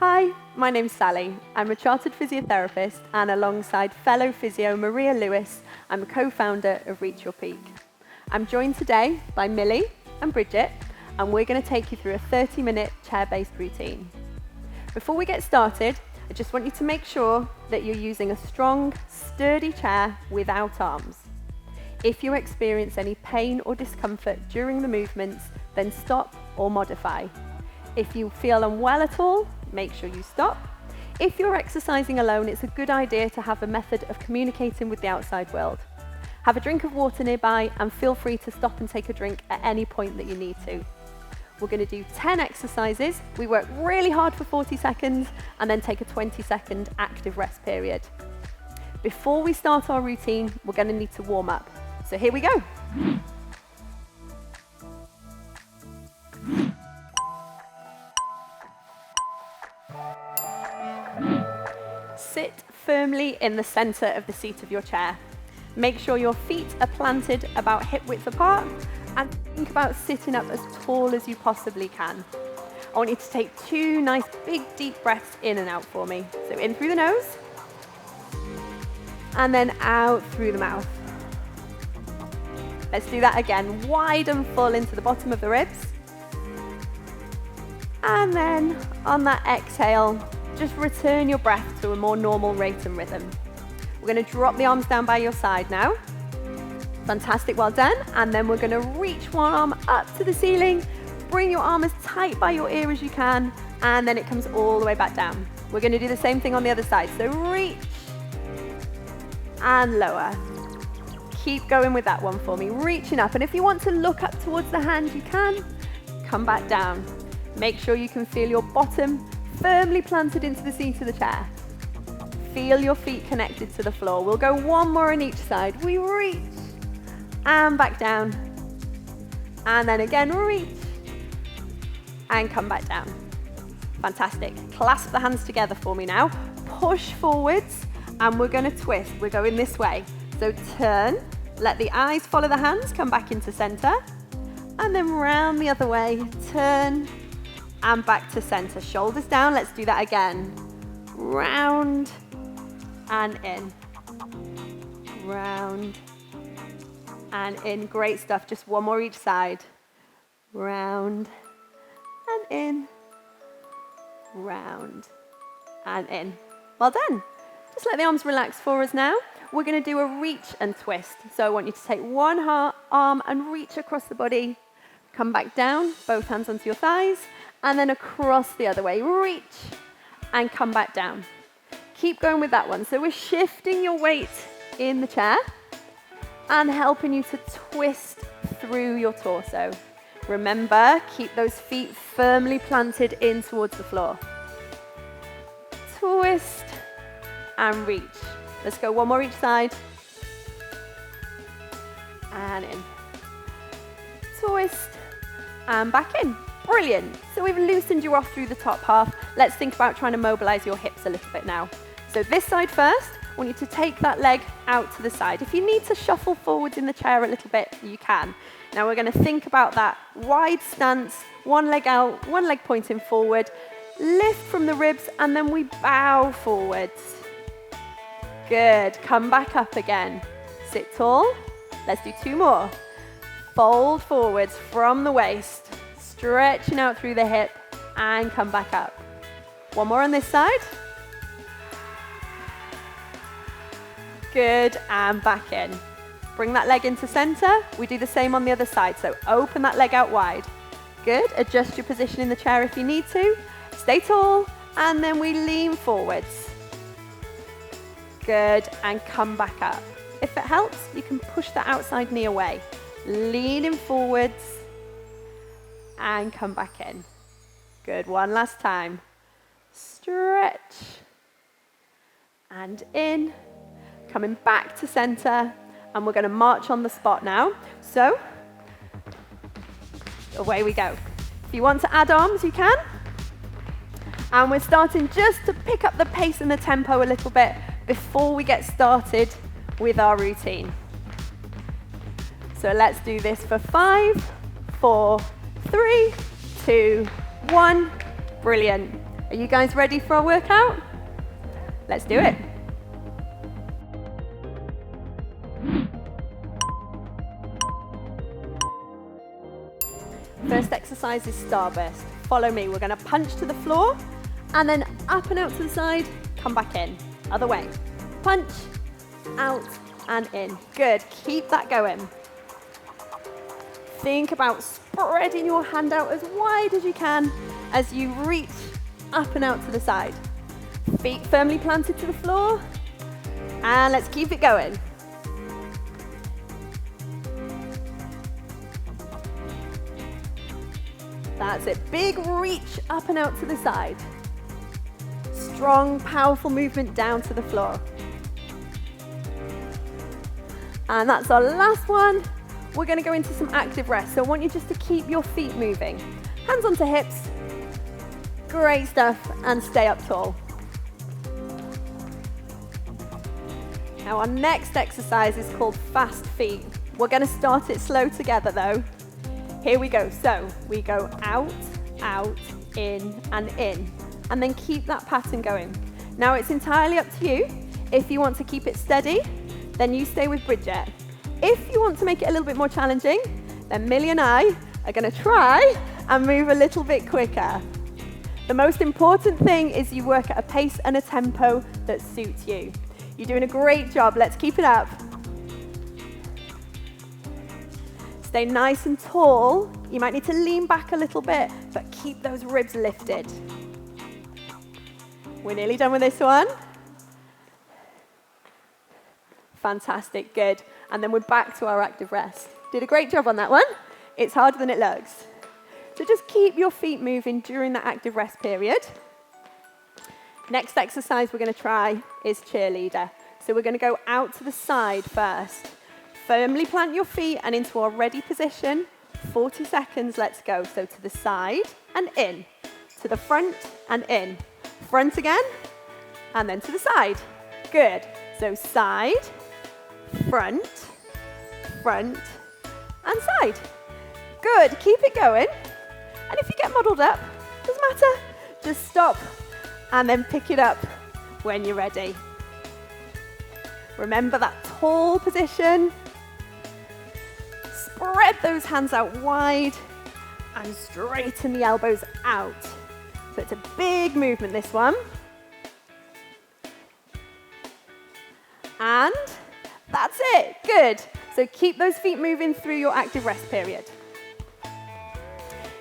Hi, my name's Sally. I'm a chartered physiotherapist, and alongside fellow physio Maria Lewis, I'm a co-founder of Reach Your Peak. I'm joined today by Millie and Bridget, and we're going to take you through a 30-minute chair-based routine. Before we get started, I just want you to make sure that you're using a strong, sturdy chair without arms. If you experience any pain or discomfort during the movements, then stop or modify. If you feel unwell at all, make sure you stop. If you're exercising alone, it's a good idea to have a method of communicating with the outside world. Have a drink of water nearby and feel free to stop and take a drink at any point that you need to. We're going to do 10 exercises. We work really hard for 40 seconds and then take a 20-second active rest period. Before we start our routine, we're going to need to warm up. So here we go. Sit firmly in the center of the seat of your chair. Make sure your feet are planted about hip width apart and think about sitting up as tall as you possibly can. I want you to take 2 nice big deep breaths in and out for me. So in through the nose and then out through the mouth. Let's do that again, wide and full into the bottom of the ribs. And then on that exhale, just return your breath to a more normal rate and rhythm. We're going to drop the arms down by your side now. Fantastic, well done. And then we're going to reach one arm up to the ceiling, bring your arm as tight by your ear as you can, and then it comes all the way back down. We're going to do the same thing on the other side. So reach and lower. Keep going with that one for me, reaching up. And if you want to look up towards the hand, you can. Come back down. Make sure you can feel your bottom firmly planted into the seat of the chair. Feel your feet connected to the floor. We'll go one more on each side. We reach and back down. And then again, reach and come back down. Fantastic. Clasp the hands together for me now. Push forwards and we're going to twist. We're going this way. So turn, let the eyes follow the hands, come back into center. And then round the other way, turn and back to center. Shoulders down, let's do that again. Round and in. Round and in. Great stuff. Just one more each side. Round and in. Round and in. Well done. Just let the arms relax for us now. We're going to do a reach and twist. So I want you to take one arm and reach across the body. Come back down, both hands onto your thighs, and then across the other way. Reach and come back down. Keep going with that one. So we're shifting your weight in the chair and helping you to twist through your torso. Remember, keep those feet firmly planted in towards the floor. Twist and reach. Let's go one more each side. And in. Twist and back in. Brilliant. So we've loosened you off through the top half. Let's think about trying to mobilize your hips a little bit now. So this side first, I want you to take that leg out to the side. If you need to shuffle forwards in the chair a little bit, you can. Now we're going to think about that wide stance, one leg out, one leg pointing forward, lift from the ribs, and then we bow forwards. Good. Come back up again. Sit tall. Let's do 2 more. Fold forwards from the waist, stretching out through the hip, and come back up. One more on this side. Good, and back in. Bring that leg into center. We do the same on the other side, so open that leg out wide. Good, adjust your position in the chair if you need to. Stay tall, and then we lean forwards. Good, and come back up. If it helps, you can push the outside knee away. Leaning forwards and come back in. Good, one last time. Stretch and in. Coming back to center, and we're going to march on the spot now. So, away we go. If you want to add arms, you can. And we're starting just to pick up the pace and the tempo a little bit before we get started with our routine. So let's do this for 5, 4, 3, 2, 1. Brilliant. Are you guys ready for our workout? Let's do it. First exercise is starburst. Follow me. We're going to punch to the floor and then up and out to the side, come back in. Other way. Punch, out and in. Good. Keep that going. Think about spreading your hand out as wide as you can as you reach up and out to the side. Feet firmly planted to the floor. And let's keep it going. That's it. Big reach up and out to the side. Strong, powerful movement down to the floor. And that's our last one. We're going to go into some active rest. So I want you just to keep your feet moving. Hands onto hips. Great stuff. And stay up tall. Now our next exercise is called fast feet. We're going to start it slow together though. Here we go. So we go out, out, in, and in. And then keep that pattern going. Now it's entirely up to you. If you want to keep it steady, then you stay with Bridget. If you want to make it a little bit more challenging, then Millie and I are going to try and move a little bit quicker. The most important thing is you work at a pace and a tempo that suits you. You're doing a great job. Let's keep it up. Stay nice and tall. You might need to lean back a little bit, but keep those ribs lifted. We're nearly done with this one. Fantastic, good. And then we're back to our active rest. Did a great job on that one. It's harder than it looks. So just keep your feet moving during that active rest period. Next exercise we're going to try is cheerleader. So we're going to go out to the side first. Firmly plant your feet and into our ready position. 40 seconds, let's go. So to the side and in. To the front and in. Front again, and then to the side. Good. So side, front, front, and side. Good. Keep it going. And if you get muddled up, doesn't matter. Just stop and then pick it up when you're ready. Remember that tall position. Spread those hands out wide and straighten the elbows out. So it's a big movement, this one. And that's it. Good. So keep those feet moving through your active rest period.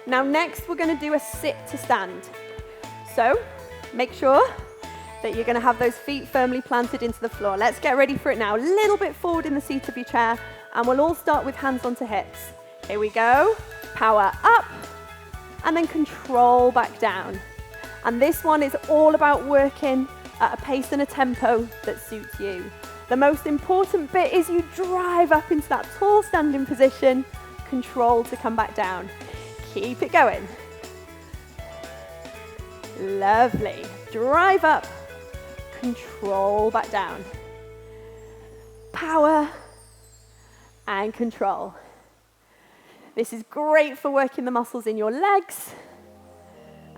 Now next we're going to do a sit to stand. So make sure that you're going to have those feet firmly planted into the floor. Let's get ready for it now. A little bit forward in the seat of your chair, and we'll all start with hands onto hips. Here we go. Power up, and then control back down. And this one is all about working at a pace and a tempo that suits you. The most important bit is you drive up into that tall standing position, control to come back down. Keep it going. Lovely. Drive up, control back down. Power and control. This is great for working the muscles in your legs,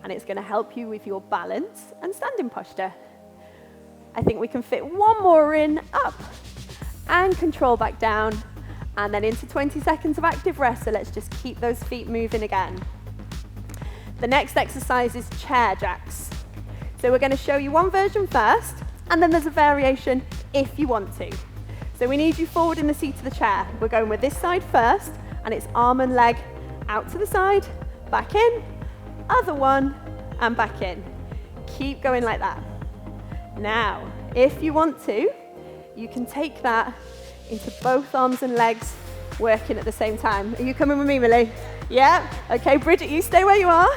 and it's going to help you with your balance and standing posture. I think we can fit one more in, up and control back down, and then into 20 seconds of active rest. So let's just keep those feet moving again. The next exercise is chair jacks. So we're going to show you one version first, and then there's a variation if you want to. So we need you forward in the seat of the chair. We're going with this side first, and it's arm and leg out to the side, back in, other one, and back in. Keep going like that. Now, if you want to, you can take that into both arms and legs working at the same time. Are you coming with me, Millie? Yeah? Okay, Bridget, you stay where you are.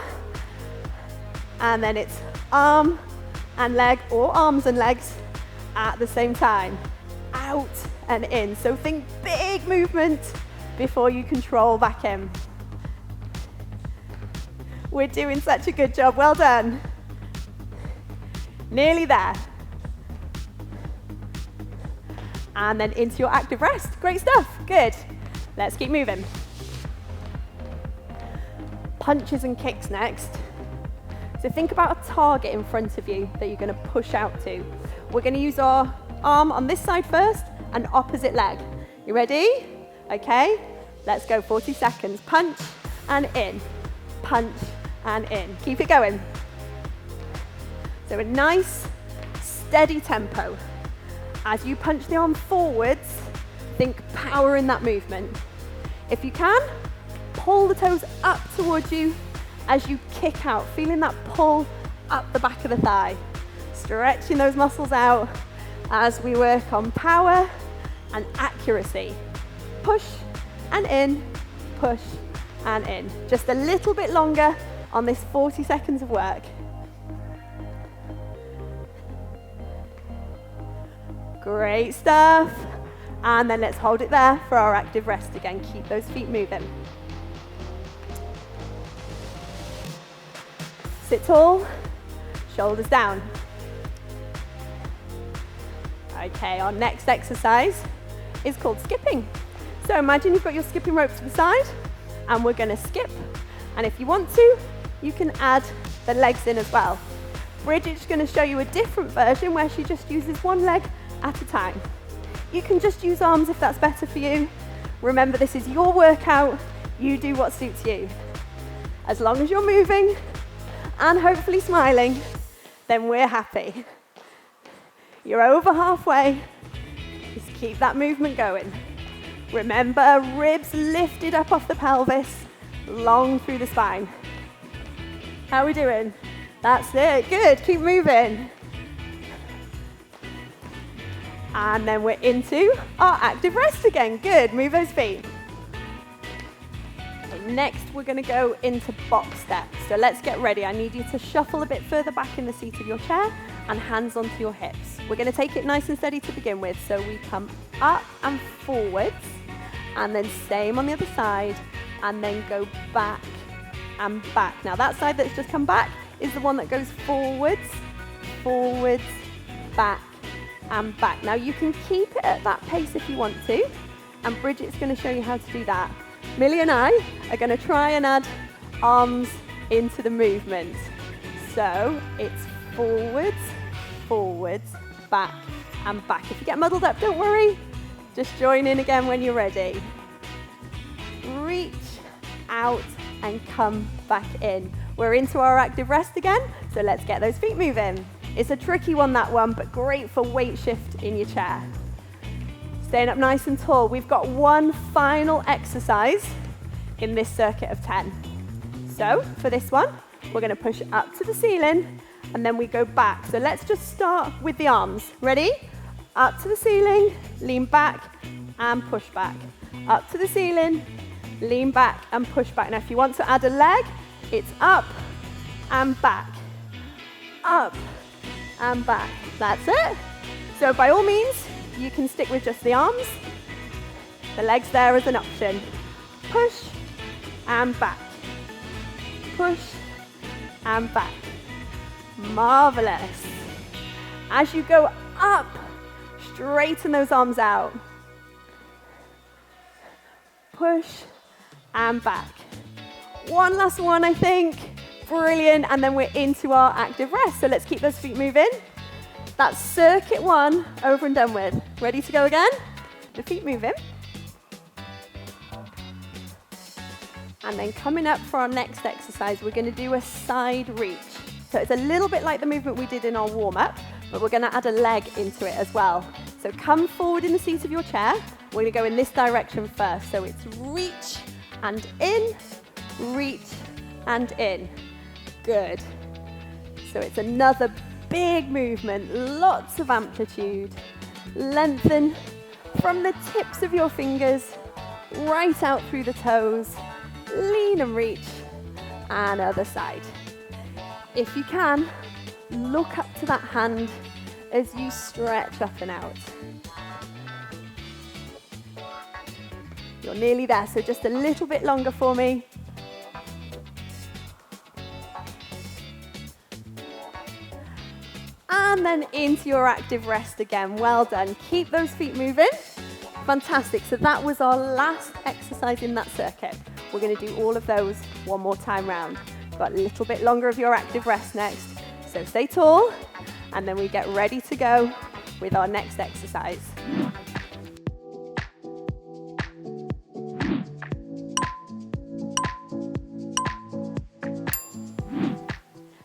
And then it's arm and leg, or arms and legs at the same time. Out and in. So think big movement before you control back in. We're doing such a good job. Well done. Nearly there. And then into your active rest. Great stuff. Good. Let's keep moving. Punches and kicks next. So So think about a target in front of you that you're going to push out to. We're going to use our arm on this side first and opposite leg. You ready? Okay, let's go. 40 seconds. Punch and in, punch and in. Keep it going. So a nice, steady tempo. As you punch the arm forwards, think power in that movement. If you can, pull the toes up towards you as you kick out, feeling that pull up the back of the thigh. Stretching those muscles out as we work on power and accuracy. Push and in, push and in. Just a little bit longer on this 40 seconds of work. Great stuff. And then let's hold it there for our active rest again. Keep those feet moving. Sit tall, shoulders down. Okay, our next exercise is called skipping. So imagine you've got your skipping rope to the side, and we're going to skip. And if you want to, you can add the legs in as well. Bridget's going to show you a different version where she just uses one leg at a time. You can just use arms if that's better for you. Remember, this is your workout. You do what suits you. As long as you're moving and hopefully smiling, then we're happy. You're over halfway. Just keep that movement going. Remember, ribs lifted up off the pelvis, long through the spine. How are we doing? That's it. Good. Keep moving. And then we're into our active rest again. Good. Move those feet. Okay, next, we're going to go into box steps. So let's get ready. I need you to shuffle a bit further back in the seat of your chair and hands onto your hips. We're going to take it nice and steady to begin with. So we come up and forwards, and then same on the other side, and then go back and back. Now that side that's just come back is the one that goes forwards, forwards, back, and back. Now you can keep it at that pace if you want to, and Bridget's going to show you how to do that. Millie and I are going to try and add arms into the movement. So it's forwards, forwards, back, and back. If you get muddled up, don't worry. Just join in again when you're ready. Reach out and come back in. We're into our active rest again, so let's get those feet moving. It's a tricky one, that one, but great for weight shift in your chair. Staying up nice and tall. We've got one final exercise in this circuit of 10. So for this one, we're going to push up to the ceiling, and then we go back. So let's just start with the arms. Ready? Up to the ceiling, lean back and push back. Up to the ceiling, lean back and push back. Now if you want to add a leg, it's up and back. Up and back. That's it. So by all means, you can stick with just the arms. The legs there as an option. Push and back. Push and back. Marvelous. As you go up, straighten those arms out. Push and back. One last one, I think. Brilliant. And then we're into our active rest. So let's keep those feet moving. That's circuit one over and done with. Ready to go again? The feet moving. And then coming up for our next exercise, we're going to do a side reach. So it's a little bit like the movement we did in our warm-up, but we're going to add a leg into it as well. So come forward in the seat of your chair. We're going to go in this direction first. So it's reach and in, reach and in. Good. So it's another big movement, lots of amplitude. Lengthen from the tips of your fingers right out through the toes. Lean and reach, and other side. If you can, look up to that hand as you stretch up and out. You're nearly there, so just a little bit longer for me. And then into your active rest again. Well done. Keep those feet moving. Fantastic. So that was our last exercise in that circuit. We're going to do all of those one more time round. Got a little bit longer of your active rest next. So stay tall, and then we get ready to go with our next exercise.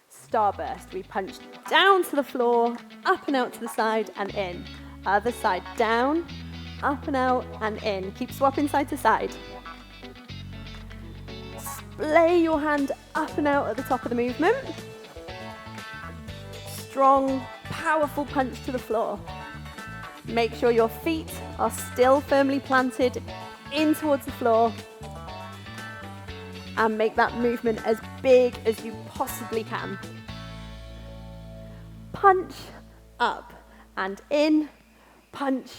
Starburst. We punch down to the floor, up and out to the side and in. Other side, down, up and out and in. Keep swapping side to side. Splay your hand up and out at the top of the movement. Strong, powerful punch to the floor. Make sure your feet are still firmly planted in towards the floor. And make that movement as big as you possibly can. Punch, up and in. Punch,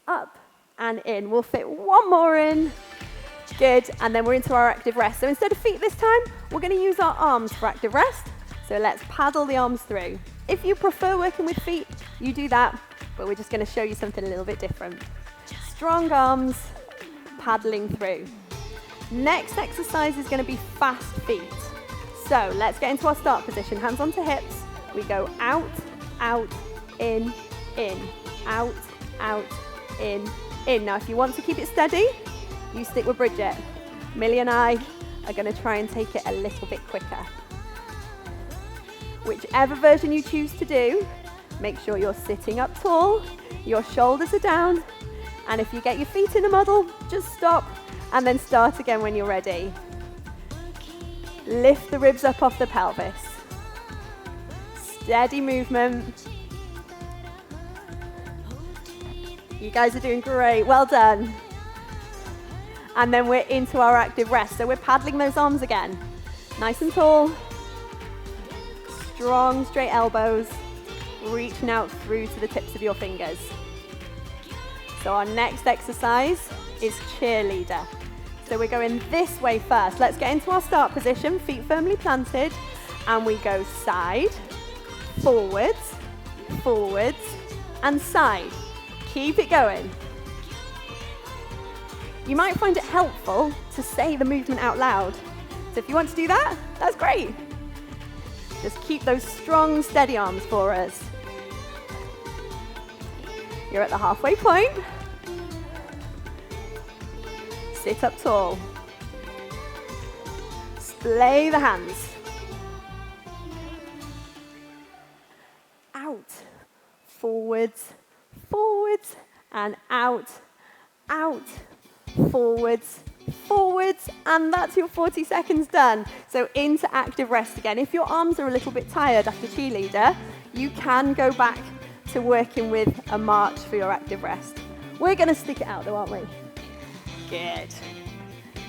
up and in. We'll fit one more in. Good, and then we're into our active rest. So instead of feet this time, we're going to use our arms for active rest. So let's paddle the arms through. If you prefer working with feet, you do that, but we're just going to show you something a little bit different. Strong arms, paddling through. Next exercise is going to be fast feet. So let's get into our start position. Hands onto hips. We go out, out, in, out, out, in. Now, if you want to keep it steady, you stick with Bridget. Millie and I are going to try and take it a little bit quicker. Whichever version you choose to do, make sure you're sitting up tall, your shoulders are down, and if you get your feet in a muddle, just stop and then start again when you're ready. Lift the ribs up off the pelvis. Steady movement. You guys are doing great, well done. And then we're into our active rest. So we're paddling those arms again. Nice and tall. Strong, straight elbows. Reaching out through to the tips of your fingers. So our next exercise is cheerleader. So we're going this way first. Let's get into our start position, feet firmly planted. And we go side, forwards, forwards, and side. Keep it going. You might find it helpful to say the movement out loud. So if you want to do that, that's great. Just keep those strong, steady arms for us. You're at the halfway point. Sit up tall. Splay the hands. Out, forwards, forwards, and out, out, forwards, forwards, and that's your 40 seconds done. So into active rest again. If your arms are a little bit tired after cheerleader, you can go back to working with a march for your active rest. We're going to stick it out though, aren't we? Good.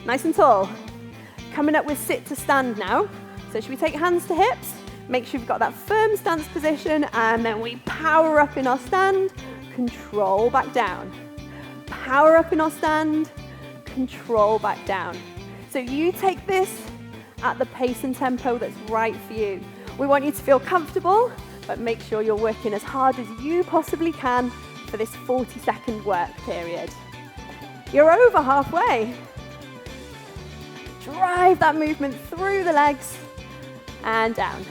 Nice and tall. Coming up with sit to stand now. So should we take hands to hips? Make sure you've got that firm stance position, and then we power up in our stand, control back down. Power up in our stand, control back down. So you take this at the pace and tempo that's right for you. We want you to feel comfortable, but make sure you're working as hard as you possibly can for this 40-second work period. You're over halfway. Drive that movement through the legs and down.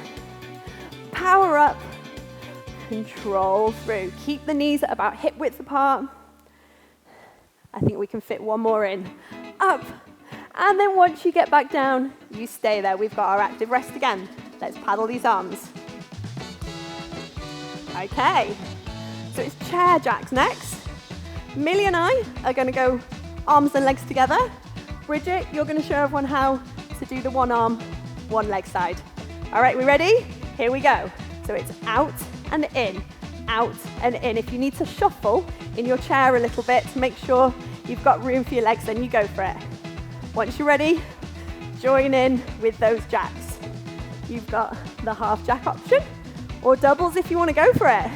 Power up, control through. Keep the knees at about hip width apart. I think we can fit one more in. Up, and then once you get back down, you stay there. We've got our active rest again. Let's paddle these arms. Okay, so it's chair jacks next. Millie and I are going to go arms and legs together. Bridget, you're going to show everyone how to do the one arm, one leg side. All right, we ready? Here we go. So it's out and in, out and in. If you need to shuffle in your chair a little bit to make sure you've got room for your legs, then you go for it. Once you're ready, join in with those jacks. You've got the half jack option or doubles if you want to go for it.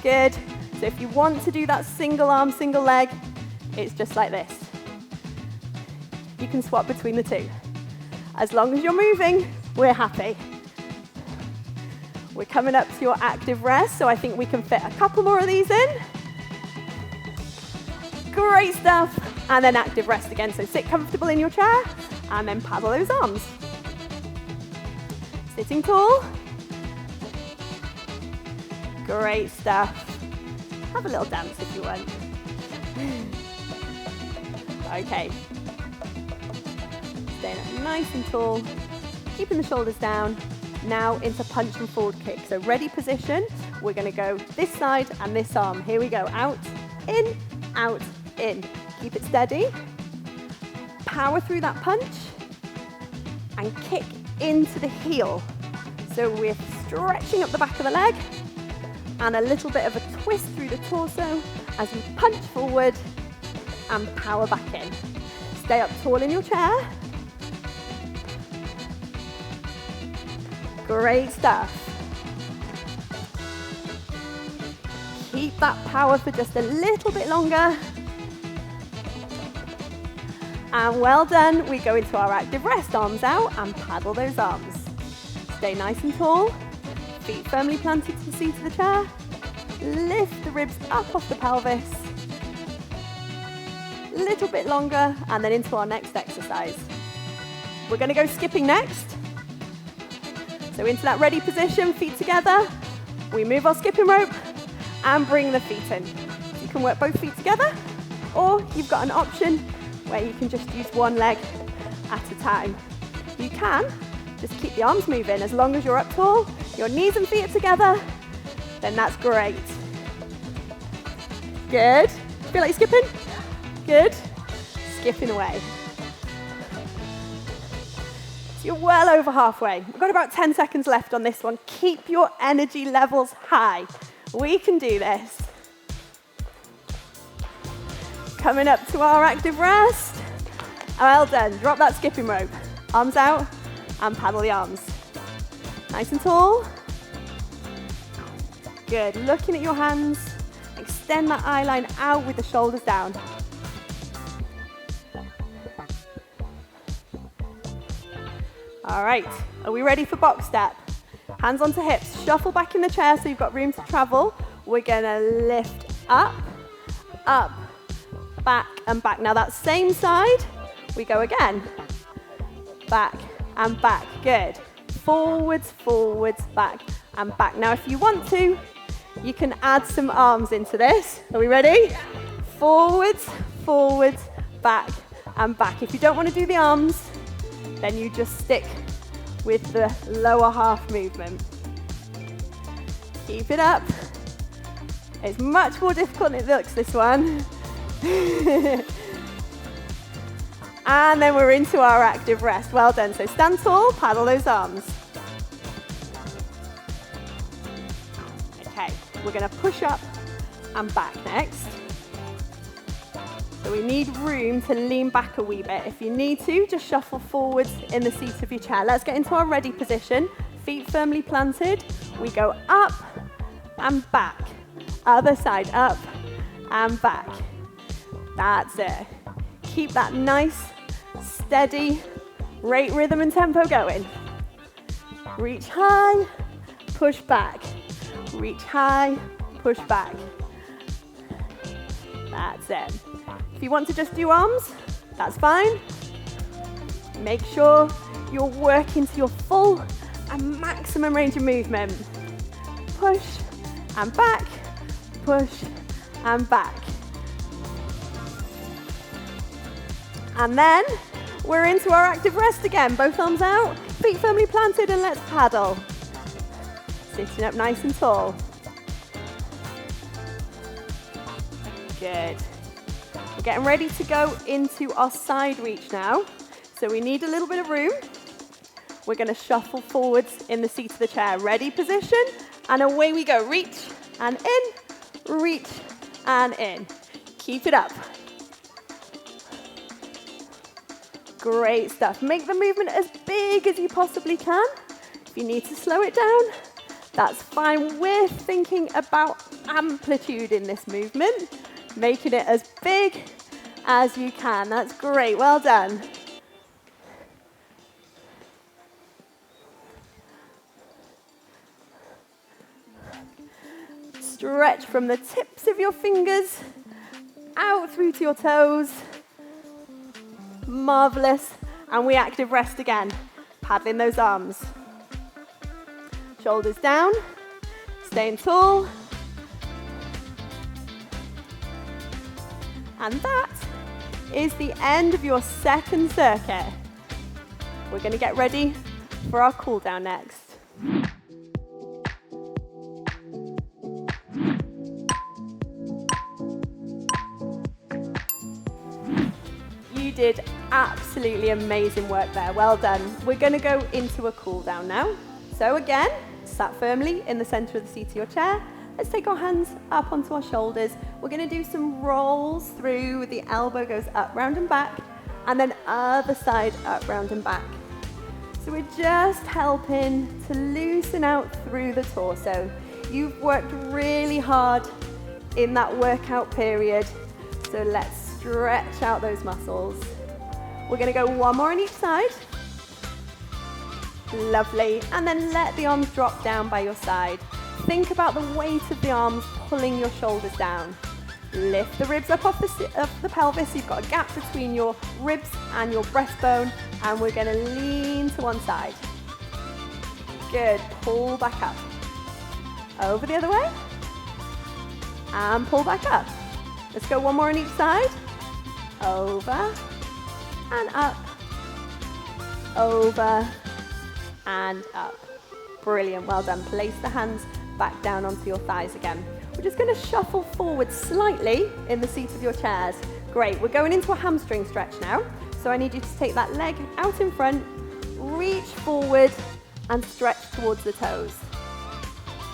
Good. So if you want to do that single arm, single leg, it's just like this. You can swap between the two. As long as you're moving, we're happy. We're coming up to your active rest, so I think we can fit a couple more of these in. Great stuff. And then active rest again. So sit comfortable in your chair and then paddle those arms. Sitting tall. Great stuff. Have a little dance if you want. Okay. Staying up nice and tall, keeping the shoulders down. Now into punch and forward kick. So ready position. We're going to go this side and this arm. Here we go. Out, in, out, in. Keep it steady. Power through that punch and kick into the heel. So we're stretching up the back of the leg and a little bit of a twist through the torso as we punch forward and power back in. Stay up tall in your chair. Great stuff. Keep that power for just a little bit longer. And well done. We go into our active rest. Arms out and paddle those arms. Stay nice and tall. Feet firmly planted to the seat of the chair. Lift the ribs up off the pelvis. A little bit longer and then into our next exercise. We're going to go skipping next. So into that ready position, feet together. We move our skipping rope and bring the feet in. You can work both feet together, or you've got an option where you can just use one leg at a time. You can just keep the arms moving as long as you're up tall, your knees and feet are together, then that's great. Good. Feel like you're skipping? Good. Skipping away. So you're well over halfway. We've got about 10 seconds left on this one. Keep your energy levels high. We can do this. Coming up to our active rest. Well done. Drop that skipping rope. Arms out and paddle the arms. Nice and tall. Good. Looking at your hands. Extend that eye line out with the shoulders down. All right, are we ready for box step? Hands onto hips, shuffle back in the chair so you've got room to travel. We're gonna lift up, up, back and back. Now that same side, we go again. Back and back, good. Forwards, forwards, back and back. Now if you want to, you can add some arms into this. Are we ready? Forwards, forwards, back and back. If you don't want to do the arms, then you just stick with the lower half movement. Keep it up. It's much more difficult than it looks, this one. And then we're into our active rest. Well done. So stand tall, paddle those arms. Okay, we're going to push up and back next. So we need room to lean back a wee bit. If you need to, just shuffle forwards in the seat of your chair. Let's get into our ready position. Feet firmly planted. We go up and back. Other side, up and back. That's it. Keep that nice, steady, great rhythm and tempo going. Reach high, push back. Reach high, push back. That's it. If you want to just do arms, that's fine. Make sure you're working to your full and maximum range of movement. Push and back, push and back. And then we're into our active rest again. Both arms out, feet firmly planted, and let's paddle. Sitting up nice and tall. Good. We're getting ready to go into our side reach now. So we need a little bit of room. We're going to shuffle forwards in the seat of the chair. Ready position, and away we go. Reach and in, reach and in. Keep it up. Great stuff. Make the movement as big as you possibly can. If you need to slow it down, that's fine. We're thinking about amplitude in this movement, making it as big as you can. That's great. Well done. Stretch from the tips of your fingers out through to your toes. Marvelous. And we active rest again, paddling those arms. Shoulders down, staying tall. And that is the end of your second circuit. We're going to get ready for our cool down next. You did absolutely amazing work there. Well done. We're going to go into a cool down now. So again, sat firmly in the center of the seat of your chair. Let's take our hands up onto our shoulders. We're going to do some rolls through. The elbow goes up, round and back, and then other side up, round and back. So we're just helping to loosen out through the torso. You've worked really hard in that workout period. So let's stretch out those muscles. We're going to go one more on each side. Lovely. And then let the arms drop down by your side. Think about the weight of the arms pulling your shoulders down. Lift the ribs up off the pelvis. You've got a gap between your ribs and your breastbone. And we're going to lean to one side. Good. Pull back up. Over the other way. And pull back up. Let's go one more on each side. Over and up. Over and up. Brilliant, well done. Place the hands back down onto your thighs again. We're just going to shuffle forward slightly in the seat of your chairs. Great, we're going into a hamstring stretch now. So I need you to take that leg out in front, reach forward and stretch towards the toes.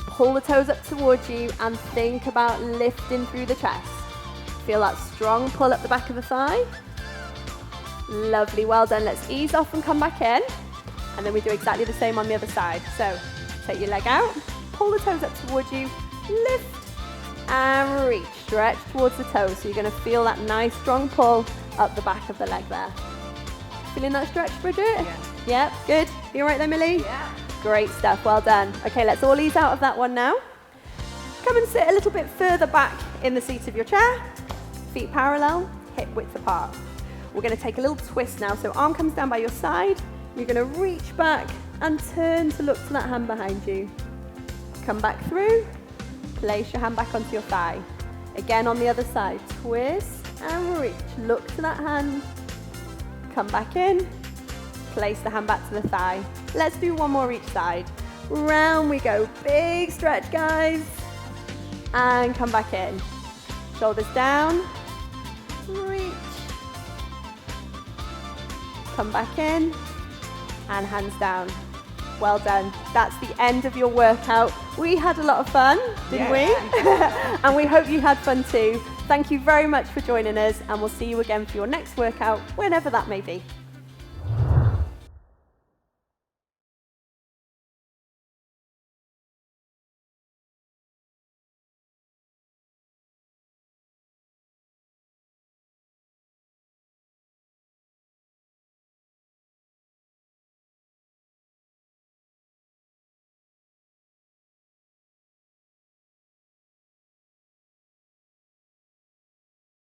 Pull the toes up towards you and think about lifting through the chest. Feel that strong pull up the back of the thigh. Lovely, well done. Let's ease off and come back in. And then we do exactly the same on the other side. So take your leg out, pull the toes up towards you, lift and reach. Stretch towards the toes. So you're going to feel that nice strong pull up the back of the leg there. Feeling that stretch, Bridget? Yeah. Yep, good. You all right there, Millie? Yeah. Great stuff, well done. Okay, let's all ease out of that one now. Come and sit a little bit further back in the seat of your chair. Feet parallel, hip width apart. We're going to take a little twist now. So arm comes down by your side. You're going to reach back and turn to look to that hand behind you. Come back through. Place your hand back onto your thigh. Again on the other side. Twist and reach. Look to that hand. Come back in. Place the hand back to the thigh. Let's do one more each side. Round we go. Big stretch, guys. And come back in. Shoulders down. Reach. Come back in. And hands down. Well done. That's the end of your workout. We had a lot of fun, didn't we? And we hope you had fun too. Thank you very much for joining us, and we'll see you again for your next workout, whenever that may be.